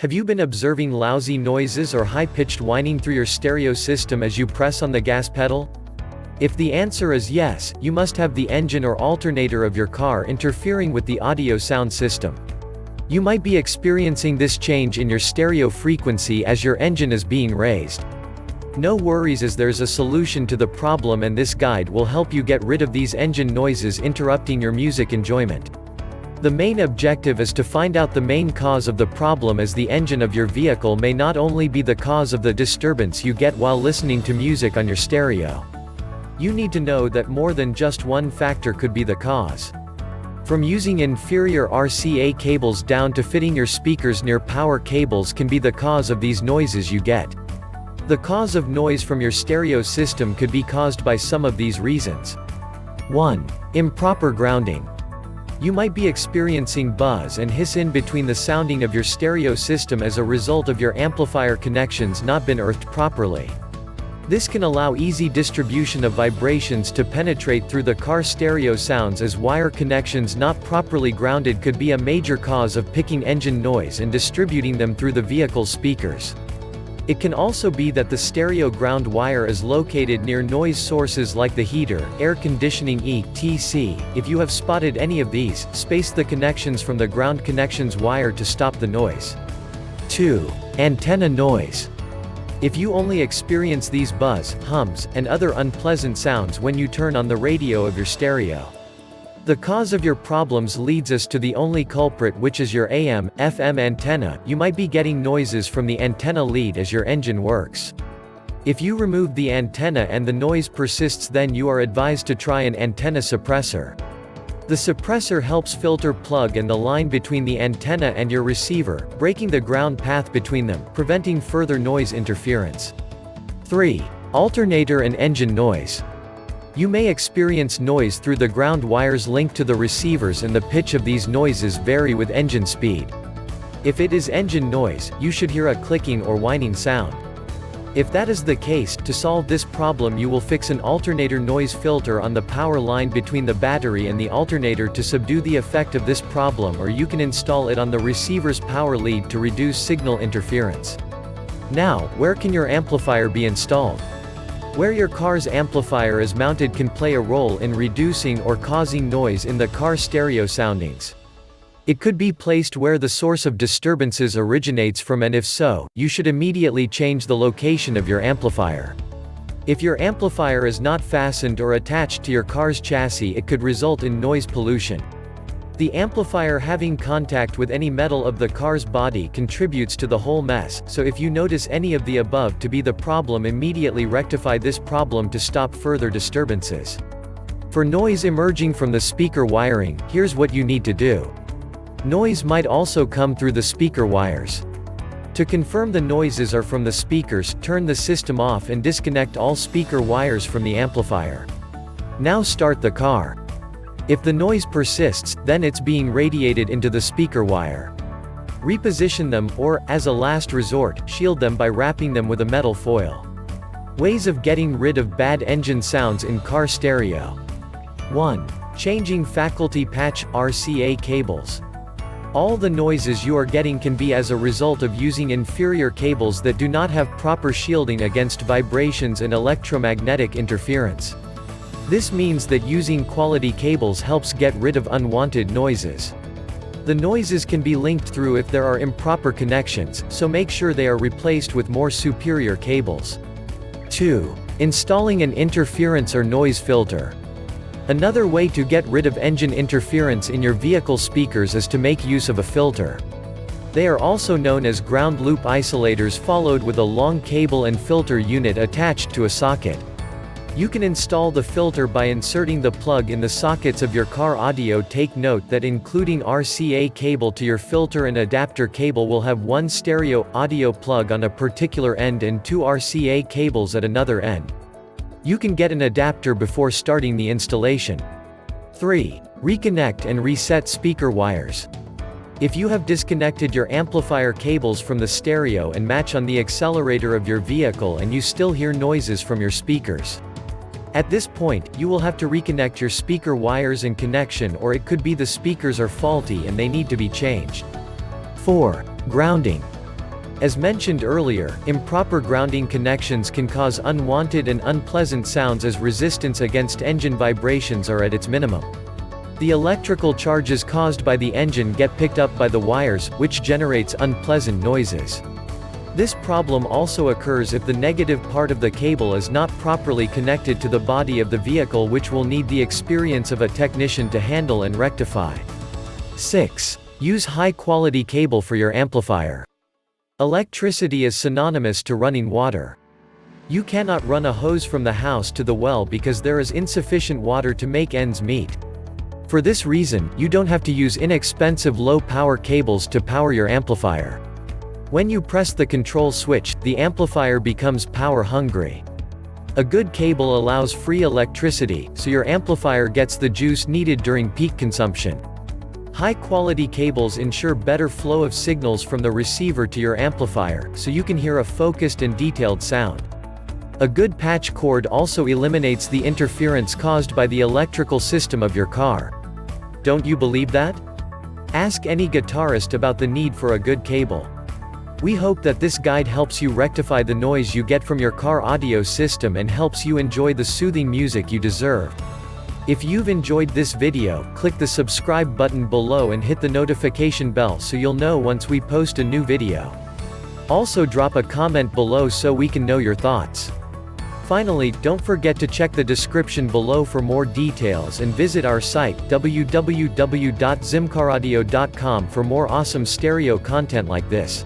Have you been observing lousy noises or high-pitched whining through your stereo system as you press on the gas pedal? If the answer is yes, you must have the engine or alternator of your car interfering with the audio sound system. You might be experiencing this change in your stereo frequency as your engine is being raised. No worries, as there's a solution to the problem, and this guide will help you get rid of these engine noises interrupting your music enjoyment. The main objective is to find out the main cause of the problem, as the engine of your vehicle may not only be the cause of the disturbance you get while listening to music on your stereo. You need to know that more than just one factor could be the cause. From using inferior RCA cables down to fitting your speakers near power cables can be the cause of these noises you get. The cause of noise from your stereo system could be caused by some of these reasons. 1. Improper grounding. You might be experiencing buzz and hiss in between the sounding of your stereo system as a result of your amplifier connections not been earthed properly. This can allow easy distribution of vibrations to penetrate through the car stereo sounds, as wire connections not properly grounded could be a major cause of picking engine noise and distributing them through the vehicle's speakers. It can also be that the stereo ground wire is located near noise sources like the heater, air conditioning etc. If you have spotted any of these, space the connections from the ground connections wire to stop the noise. 2. Antenna noise. If you only experience these buzz, hums, and other unpleasant sounds when you turn on the radio of your stereo, the cause of your problems leads us to the only culprit, which is your AM/FM antenna. You might be getting noises from the antenna lead as your engine works. If you remove the antenna and the noise persists, then you are advised to try an antenna suppressor. The suppressor helps filter plug and the line between the antenna and your receiver, breaking the ground path between them, preventing further noise interference. 3. Alternator and engine noise. You may experience noise through the ground wires linked to the receivers, and the pitch of these noises vary with engine speed. If it is engine noise, you should hear a clicking or whining sound. If that is the case, to solve this problem you will fix an alternator noise filter on the power line between the battery and the alternator to subdue the effect of this problem, or you can install it on the receiver's power lead to reduce signal interference. Now, where can your amplifier be installed? Where your car's amplifier is mounted can play a role in reducing or causing noise in the car stereo soundings. It could be placed where the source of disturbances originates from, and if so, you should immediately change the location of your amplifier. If your amplifier is not fastened or attached to your car's chassis, it could result in noise pollution. The amplifier having contact with any metal of the car's body contributes to the whole mess, so if you notice any of the above to be the problem, immediately rectify this problem to stop further disturbances. For noise emerging from the speaker wiring, here's what you need to do. Noise might also come through the speaker wires. To confirm the noises are from the speakers, turn the system off and disconnect all speaker wires from the amplifier. Now start the car. If the noise persists, then it's being radiated into the speaker wire. Reposition them, or, as a last resort, shield them by wrapping them with a metal foil. Ways of getting rid of bad engine sounds in car stereo. 1. Changing faculty patch RCA cables. All the noises you are getting can be as a result of using inferior cables that do not have proper shielding against vibrations and electromagnetic interference. This means that using quality cables helps get rid of unwanted noises. The noises can be linked through if there are improper connections, so make sure they are replaced with more superior cables. 2. Installing an interference or noise filter. Another way to get rid of engine interference in your vehicle speakers is to make use of a filter. They are also known as ground loop isolators, followed with a long cable and filter unit attached to a socket. You can install the filter by inserting the plug in the sockets of your car audio. Take note that including RCA cable to your filter and adapter cable will have one stereo audio plug on a particular end and two RCA cables at another end. You can get an adapter before starting the installation. 3. Reconnect and reset speaker wires. If you have disconnected your amplifier cables from the stereo and match on the accelerator of your vehicle and you still hear noises from your speakers, at this point, you will have to reconnect your speaker wires and connection, or it could be the speakers are faulty and they need to be changed. 4. Grounding. As mentioned earlier, improper grounding connections can cause unwanted and unpleasant sounds as resistance against engine vibrations are at its minimum. The electrical charges caused by the engine get picked up by the wires, which generates unpleasant noises. This problem also occurs if the negative part of the cable is not properly connected to the body of the vehicle, which will need the experience of a technician to handle and rectify. 6. Use high-quality cable for your amplifier. Electricity is synonymous to running water. You cannot run a hose from the house to the well because there is insufficient water to make ends meet. For this reason, you don't have to use inexpensive low-power cables to power your amplifier. When you press the control switch, the amplifier becomes power-hungry. A good cable allows free electricity, so your amplifier gets the juice needed during peak consumption. High-quality cables ensure better flow of signals from the receiver to your amplifier, so you can hear a focused and detailed sound. A good patch cord also eliminates the interference caused by the electrical system of your car. Don't you believe that? Ask any guitarist about the need for a good cable. We hope that this guide helps you rectify the noise you get from your car audio system and helps you enjoy the soothing music you deserve. If you've enjoyed this video, click the subscribe button below and hit the notification bell so you'll know once we post a new video. Also drop a comment below so we can know your thoughts. Finally, don't forget to check the description below for more details and visit our site, www.zimcaraudio.com, for more awesome stereo content like this.